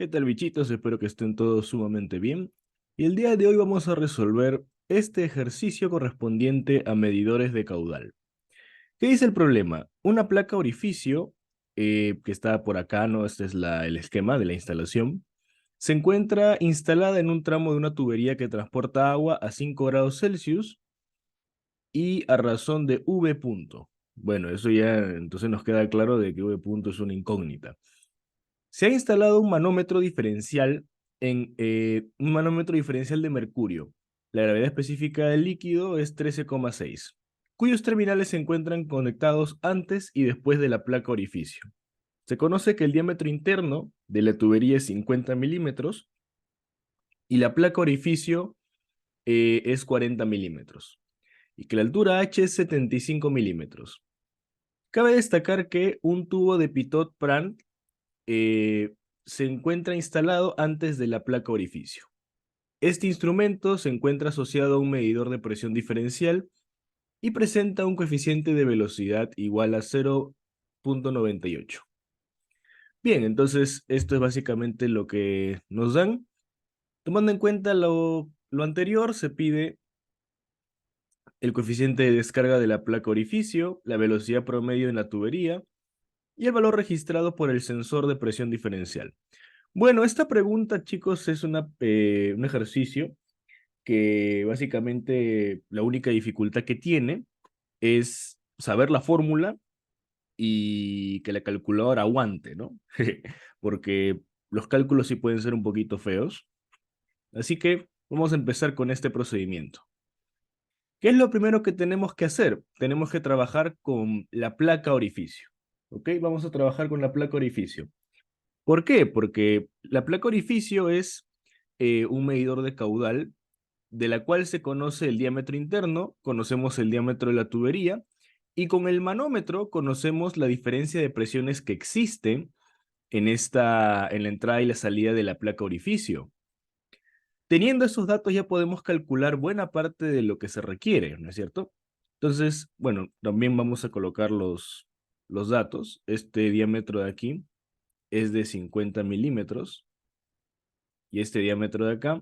¿Qué tal, bichitos? Espero que estén todos sumamente bien. Y el día de hoy vamos a resolver este ejercicio correspondiente a medidores de caudal. ¿Qué dice el problema? Una placa orificio, que está por acá, ¿no? Este es el esquema de la instalación. Se encuentra instalada en un tramo de una tubería que transporta agua a 5 grados Celsius y a razón de V punto. Bueno, eso ya entonces nos queda claro de que V punto es una incógnita. Se ha instalado un manómetro diferencial de mercurio. La gravedad específica del líquido es 13,6, cuyos terminales se encuentran conectados antes y después de la placa orificio. Se conoce que el diámetro interno de la tubería es 50 milímetros y la placa orificio es 40 milímetros y que la altura H es 75 milímetros. Cabe destacar que un tubo de Pitot-Prant eh, se encuentra instalado antes de la placa orificio. Este instrumento se encuentra asociado a un medidor de presión diferencial y presenta un coeficiente de velocidad igual a 0,98. Bien, entonces esto es básicamente lo que nos dan. Tomando en cuenta lo anterior, se pide el coeficiente de descarga de la placa orificio, la velocidad promedio en la tubería y el valor registrado por el sensor de presión diferencial. Bueno, esta pregunta, chicos, es un ejercicio que básicamente la única dificultad que tiene es saber la fórmula y que la calculadora aguante, ¿no? Porque los cálculos sí pueden ser un poquito feos. Así que vamos a empezar con este procedimiento. ¿Qué es lo primero que tenemos que hacer? Tenemos que trabajar con la placa orificio. ¿Ok? Vamos a trabajar con la placa orificio. ¿Por qué? Porque la placa orificio es un medidor de caudal de la cual se conoce el diámetro interno, conocemos el diámetro de la tubería y con el manómetro conocemos la diferencia de presiones que existen en la entrada y la salida de la placa orificio. Teniendo esos datos ya podemos calcular buena parte de lo que se requiere, ¿no es cierto? Entonces, bueno, también vamos a colocar los datos. Este diámetro de aquí es de 50 milímetros y este diámetro de acá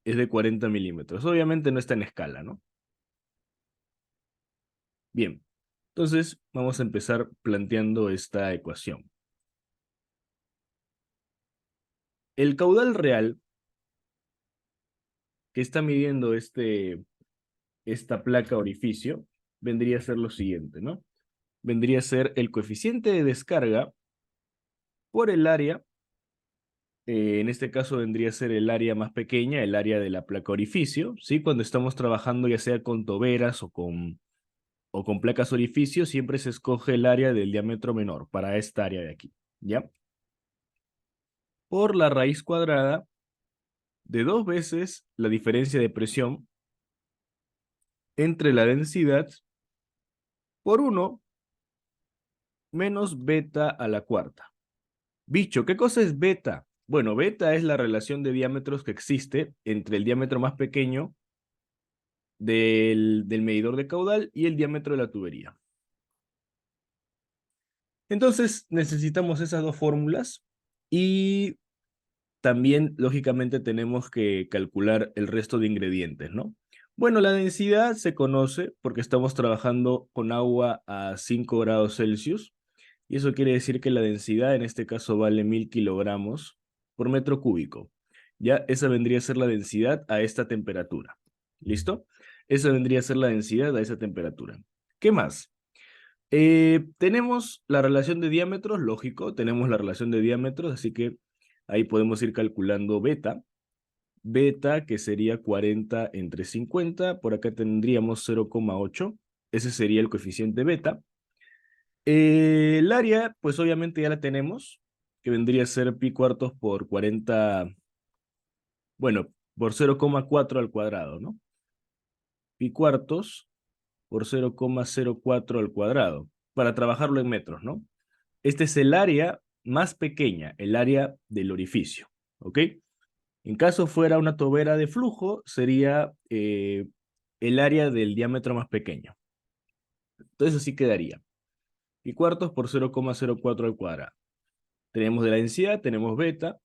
es de 40 milímetros. Obviamente no está en escala, ¿no? Bien, entonces vamos a empezar planteando esta ecuación. El caudal real que está midiendo esta placa orificio vendría a ser lo siguiente, ¿no? Vendría a ser el coeficiente de descarga por el área, en este caso vendría a ser el área más pequeña, el área de la placa orificio, ¿sí? Cuando estamos trabajando ya sea con toberas o con placas orificio, siempre se escoge el área del diámetro menor para esta área de aquí, ¿ya? Por la raíz cuadrada de 2 veces la diferencia de presión entre la densidad por 1 menos beta a la cuarta. Bicho, ¿qué cosa es beta? Bueno, beta es la relación de diámetros que existe entre el diámetro más pequeño del medidor de caudal y el diámetro de la tubería. Entonces necesitamos esas dos fórmulas y también, lógicamente, tenemos que calcular el resto de ingredientes, ¿no? Bueno, la densidad se conoce porque estamos trabajando con agua a 5 grados Celsius y eso quiere decir que la densidad en este caso vale 1000 kilogramos por metro cúbico. Ya esa vendría a ser la densidad a esta temperatura. ¿Listo? Esa vendría a ser la densidad a esa temperatura. ¿Qué más? Tenemos la relación de diámetros, lógico, tenemos la relación de diámetros, así que ahí podemos ir calculando beta. Beta, que sería 40 entre 50, por acá tendríamos 0,8, ese sería el coeficiente beta. El área, pues obviamente ya la tenemos, que vendría a ser pi cuartos por 40, bueno, por 0,4 al cuadrado, ¿no? Pi cuartos por 0,04 al cuadrado, para trabajarlo en metros, ¿no? Este es el área más pequeña, el área del orificio, ¿ok? En caso fuera una tobera de flujo, sería el área del diámetro más pequeño. Entonces así quedaría. Pi cuartos por 0,04 al cuadrado. Tenemos de la densidad, tenemos beta,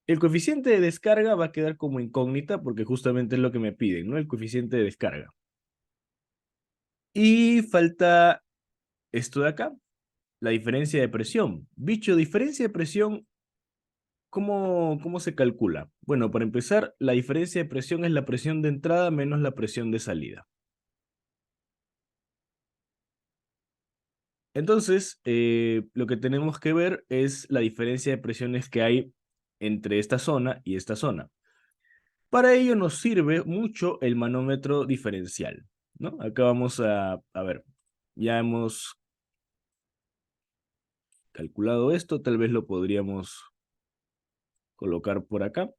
El coeficiente de descarga va a quedar como incógnita porque justamente es lo que me piden, ¿no? El coeficiente de descarga. Y falta esto de acá, la diferencia de presión. Bicho, diferencia de presión, ¿cómo se calcula? Bueno, para empezar, la diferencia de presión es la presión de entrada menos la presión de salida. Entonces, lo que tenemos que ver es la diferencia de presiones que hay entre esta zona y esta zona. Para ello nos sirve mucho el manómetro diferencial, ¿no? Acá vamos a ver, ya hemos calculado esto, tal vez lo podríamos colocar por acá,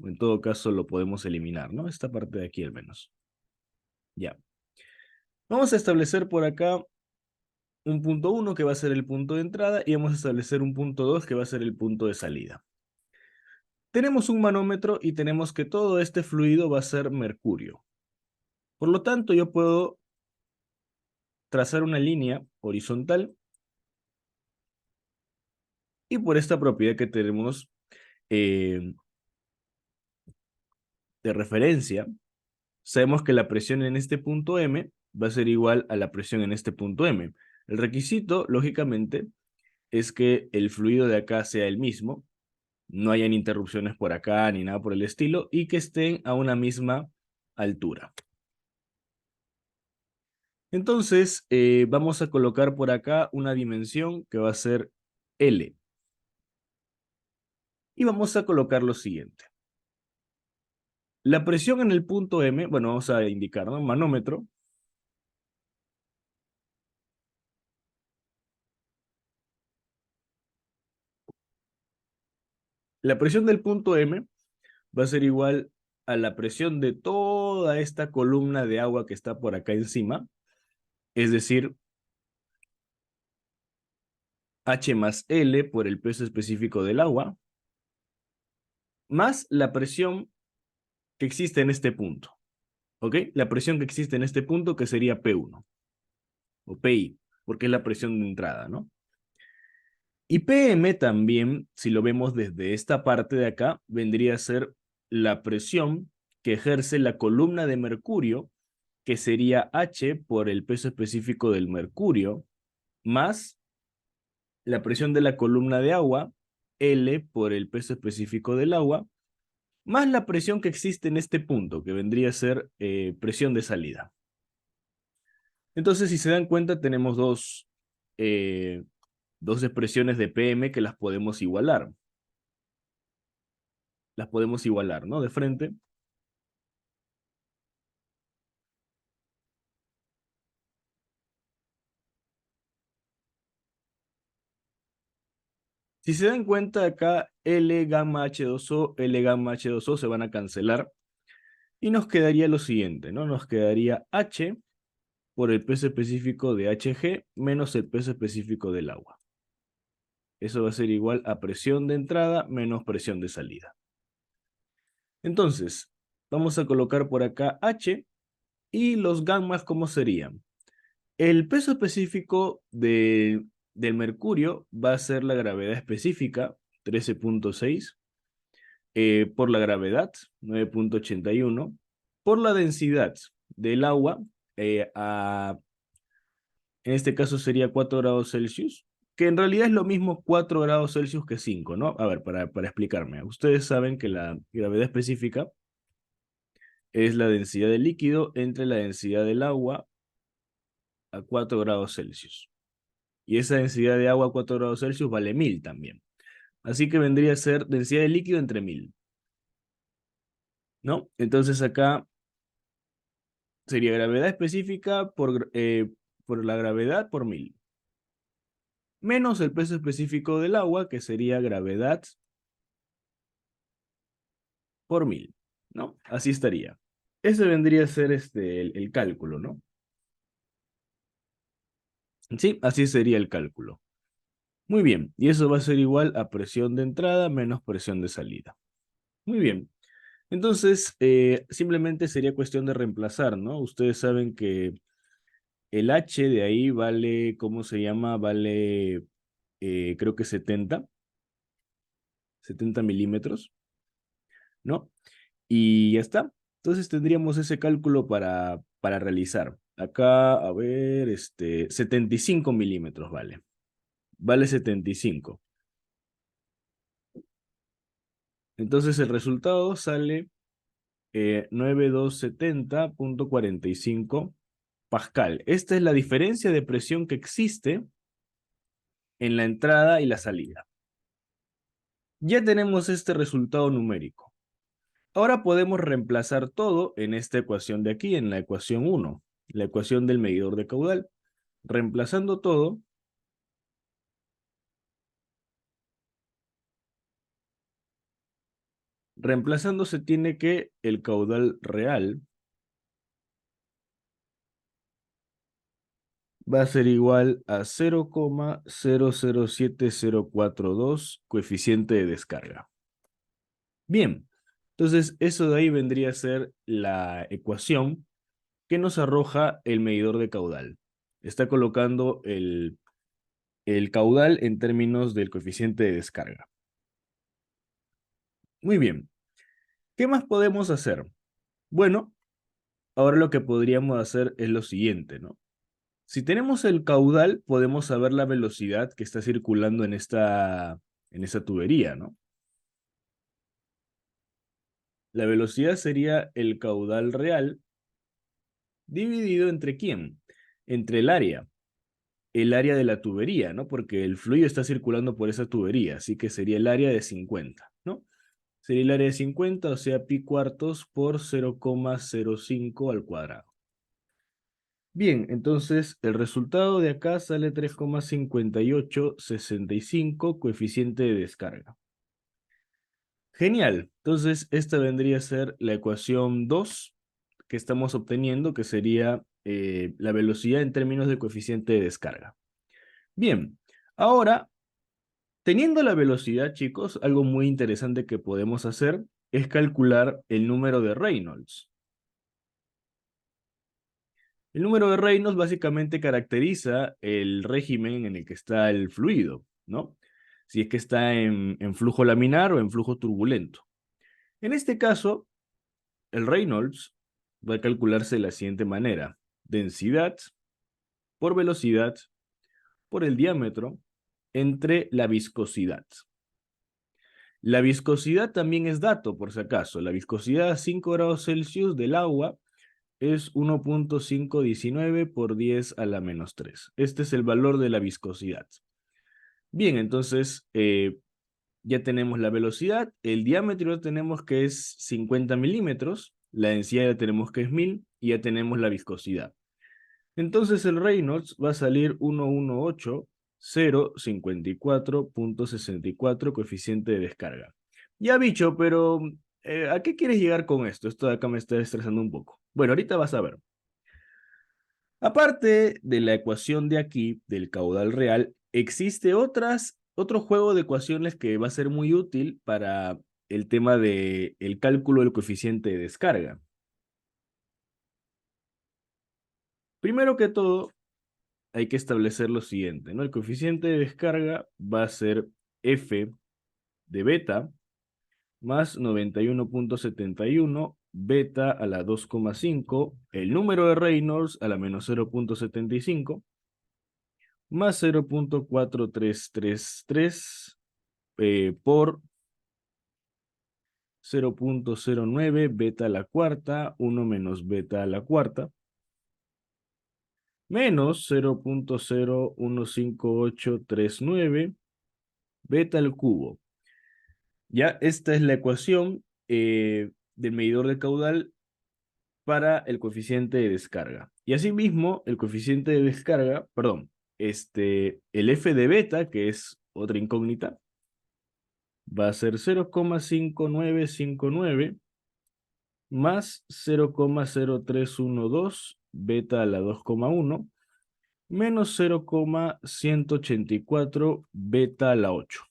o en todo caso lo podemos eliminar, ¿no? Esta parte de aquí al menos. Ya. Vamos a establecer por acá un punto 1 que va a ser el punto de entrada y vamos a establecer un punto 2 que va a ser el punto de salida. Tenemos un manómetro y tenemos que todo este fluido va a ser mercurio. Por lo tanto, yo puedo trazar una línea horizontal y por esta propiedad que tenemos eh, de referencia, sabemos que la presión en este punto M va a ser igual a la presión en este punto M. El requisito, lógicamente, es que el fluido de acá sea el mismo, no hayan interrupciones por acá ni nada por el estilo, y que estén a una misma altura. Entonces, vamos a colocar por acá una dimensión que va a ser L. Y vamos a colocar lo siguiente. La presión en el punto M, bueno, vamos a indicar, ¿no? Manómetro. La presión del punto M va a ser igual a la presión de toda esta columna de agua que está por acá encima, es decir, H más L por el peso específico del agua, más la presión que existe en este punto, ¿ok? La presión que existe en este punto que sería P1 o PI, porque es la presión de entrada, ¿no? Y PM también, si lo vemos desde esta parte de acá, vendría a ser la presión que ejerce la columna de mercurio, que sería H por el peso específico del mercurio, más la presión de la columna de agua, L por el peso específico del agua, más la presión que existe en este punto, que vendría a ser presión de salida. Entonces, si se dan cuenta, tenemos dos expresiones de PM que las podemos igualar. Las podemos igualar, ¿no? De frente. Si se dan cuenta acá, L gamma H2O, L gamma H2O se van a cancelar y nos quedaría lo siguiente, ¿no? Nos quedaría H por el peso específico de Hg menos el peso específico del agua. Eso va a ser igual a presión de entrada menos presión de salida. Entonces, vamos a colocar por acá H y los gammas, ¿cómo serían? El peso específico del mercurio va a ser la gravedad específica, 13.6, por la gravedad, 9.81, por la densidad del agua, en este caso sería 4 grados Celsius, que en realidad es lo mismo 4 grados Celsius que 5, ¿no? A ver, para explicarme. Ustedes saben que la gravedad específica es la densidad del líquido entre la densidad del agua a 4 grados Celsius. Y esa densidad de agua a 4 grados Celsius vale 1000 también. Así que vendría a ser densidad de líquido entre 1000, ¿no? Entonces acá sería gravedad específica por la gravedad por 1000. Menos el peso específico del agua, que sería gravedad por 1000, ¿no? Así estaría. Ese vendría a ser el cálculo, ¿no? Sí, así sería el cálculo. Muy bien, y eso va a ser igual a presión de entrada menos presión de salida. Muy bien. Entonces, simplemente sería cuestión de reemplazar, ¿no? Ustedes saben que el H de ahí vale, ¿cómo se llama? Vale, creo que 70 milímetros. ¿no? Y ya está. Entonces tendríamos ese cálculo para realizar. Acá, a ver, 75 milímetros vale. Vale 75. Entonces el resultado sale 9270,45 pascal. Esta es la diferencia de presión que existe en la entrada y la salida. Ya tenemos este resultado numérico. Ahora podemos reemplazar todo en esta ecuación de aquí, en la ecuación 1, la ecuación del medidor de caudal. Reemplazando todo, reemplazando se tiene que el caudal real va a ser igual a 0,007042 coeficiente de descarga. Bien, entonces eso de ahí vendría a ser la ecuación que nos arroja el medidor de caudal. Está colocando el caudal en términos del coeficiente de descarga. Muy bien, ¿qué más podemos hacer? Bueno, ahora lo que podríamos hacer es lo siguiente, ¿no? Si tenemos el caudal, podemos saber la velocidad que está circulando en esta tubería, ¿no? La velocidad sería el caudal real dividido entre ¿quién? Entre el área de la tubería, ¿no? Porque el fluido está circulando por esa tubería, así que sería el área de 50, ¿no? Sería el área de 50, o sea, pi cuartos por 0,05 al cuadrado. Bien, entonces el resultado de acá sale 3,5865 coeficiente de descarga. Genial, entonces esta vendría a ser la ecuación 2 que estamos obteniendo, que sería la velocidad en términos de coeficiente de descarga. Bien, ahora, teniendo la velocidad, chicos, algo muy interesante que podemos hacer es calcular el número de Reynolds. El número de Reynolds básicamente caracteriza el régimen en el que está el fluido, ¿no? Si es que está en flujo laminar o en flujo turbulento. En este caso, el Reynolds va a calcularse de la siguiente manera: densidad por velocidad por el diámetro entre la viscosidad. La viscosidad también es dato, por si acaso. La viscosidad a 5 grados Celsius del agua es 1,519 por 10 a la menos 3. Este es el valor de la viscosidad. Bien, entonces ya tenemos la velocidad, el diámetro ya tenemos que es 50 milímetros, la densidad ya tenemos que es 1000 y ya tenemos la viscosidad. Entonces el Reynolds va a salir 118,054,64 coeficiente de descarga. Ya bicho, pero ¿a qué quieres llegar con esto? Esto de acá me está estresando un poco. Bueno, ahorita vas a ver. Aparte de la ecuación de aquí, del caudal real, existe otro juego de ecuaciones que va a ser muy útil para el tema del cálculo del coeficiente de descarga. Primero que todo, hay que establecer lo siguiente, ¿no? El coeficiente de descarga va a ser F de beta más 91,71 beta a la 2,5, el número de Reynolds a la menos 0,75, más 0,4333 por 0,09 beta a la cuarta, 1 menos beta a la cuarta, menos 0,015839 beta al cubo. Ya, esta es la ecuación del medidor de caudal para el coeficiente de descarga. Y asimismo, el coeficiente de descarga, perdón, el F de beta, que es otra incógnita, va a ser 0,5959 más 0,0312 beta a la 2,1 menos 0,184 beta a la 8.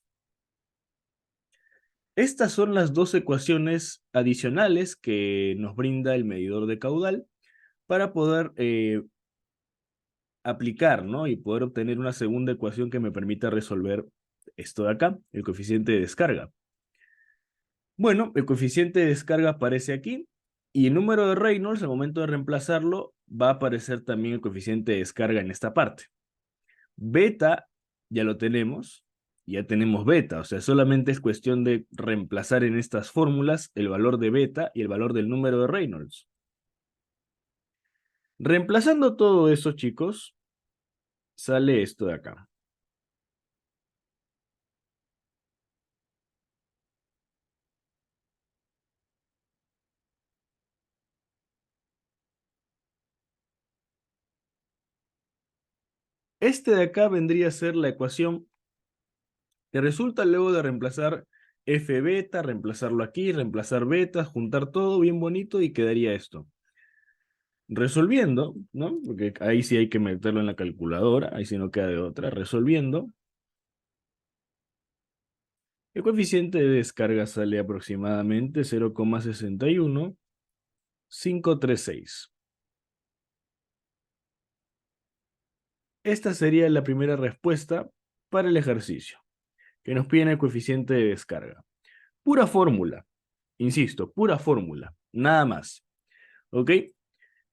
Estas son las dos ecuaciones adicionales que nos brinda el medidor de caudal para poder aplicar, ¿no? Y poder obtener una segunda ecuación que me permita resolver esto de acá, el coeficiente de descarga. Bueno, el coeficiente de descarga aparece aquí y el número de Reynolds, al momento de reemplazarlo, va a aparecer también el coeficiente de descarga en esta parte. Beta ya lo tenemos, ya tenemos beta, o sea, solamente es cuestión de reemplazar en estas fórmulas el valor de beta y el valor del número de Reynolds. Reemplazando todo eso, chicos, sale esto de acá. Este de acá vendría a ser la ecuación que resulta luego de reemplazar f beta, reemplazarlo aquí, reemplazar beta, juntar todo bien bonito y quedaría esto. Resolviendo, ¿no? Porque ahí sí hay que meterlo en la calculadora, ahí sí no queda de otra. Resolviendo, el coeficiente de descarga sale aproximadamente 0,61536. Esta sería la primera respuesta para el ejercicio, que nos piden el coeficiente de descarga. Pura fórmula, insisto, pura fórmula, nada más. ¿Ok?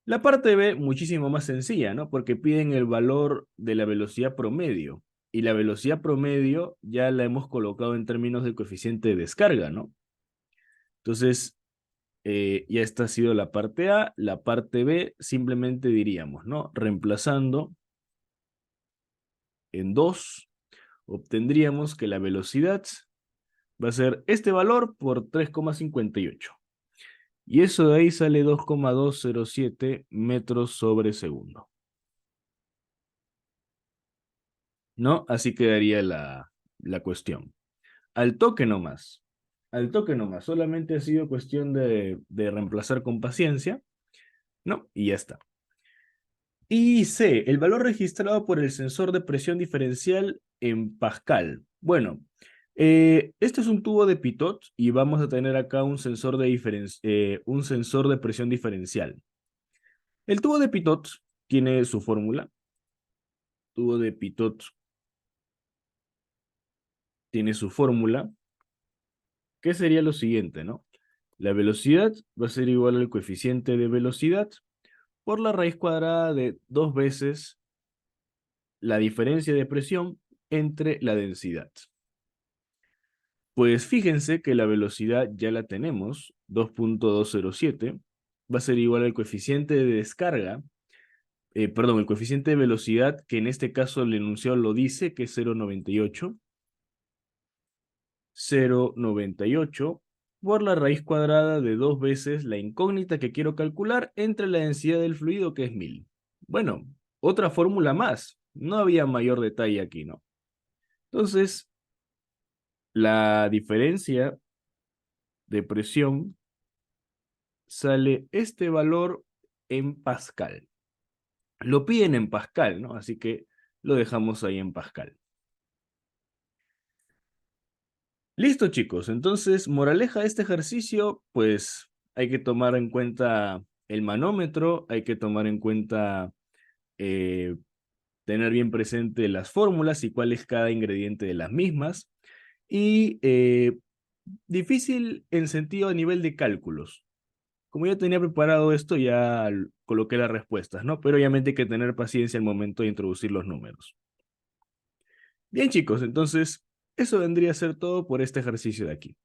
La parte B, muchísimo más sencilla, ¿no? Porque piden el valor de la velocidad promedio. Y la velocidad promedio ya la hemos colocado en términos del coeficiente de descarga, ¿no? Entonces, ya esta ha sido la parte A. La parte B, simplemente diríamos, ¿no? Reemplazando en 2, obtendríamos que la velocidad va a ser este valor por 3,58. Y eso de ahí sale 2,207 metros sobre segundo. ¿No? Así quedaría la cuestión. Al toque nomás. Al toque nomás. Solamente ha sido cuestión de reemplazar con paciencia, ¿no? Y ya está. Y C, el valor registrado por el sensor de presión diferencial en Pascal. Bueno, este es un tubo de Pitot y vamos a tener acá un sensor de presión diferencial. El tubo de Pitot tiene su fórmula. Tubo de Pitot tiene su fórmula, que sería lo siguiente, ¿no? La velocidad va a ser igual al coeficiente de velocidad por la raíz cuadrada de 2 veces la diferencia de presión entre la densidad. Pues fíjense que la velocidad ya la tenemos, 2,207, va a ser igual al coeficiente de descarga, perdón, el coeficiente de velocidad, que en este caso el enunciado lo dice, que es 0,98, 0,98 por la raíz cuadrada de 2 veces la incógnita que quiero calcular entre la densidad del fluido, que es 1000. Bueno, otra fórmula más. No había mayor detalle aquí, ¿no? Entonces, la diferencia de presión sale este valor en Pascal. Lo piden en Pascal, ¿no? Así que lo dejamos ahí en Pascal. Listo, chicos. Entonces, moraleja de este ejercicio, pues hay que tomar en cuenta el manómetro, hay que tomar en cuenta eh, tener bien presente las fórmulas y cuál es cada ingrediente de las mismas. Y difícil en sentido a nivel de cálculos. Como ya tenía preparado esto, ya coloqué las respuestas, ¿no? Pero obviamente hay que tener paciencia al momento de introducir los números. Bien, chicos, entonces eso vendría a ser todo por este ejercicio de aquí.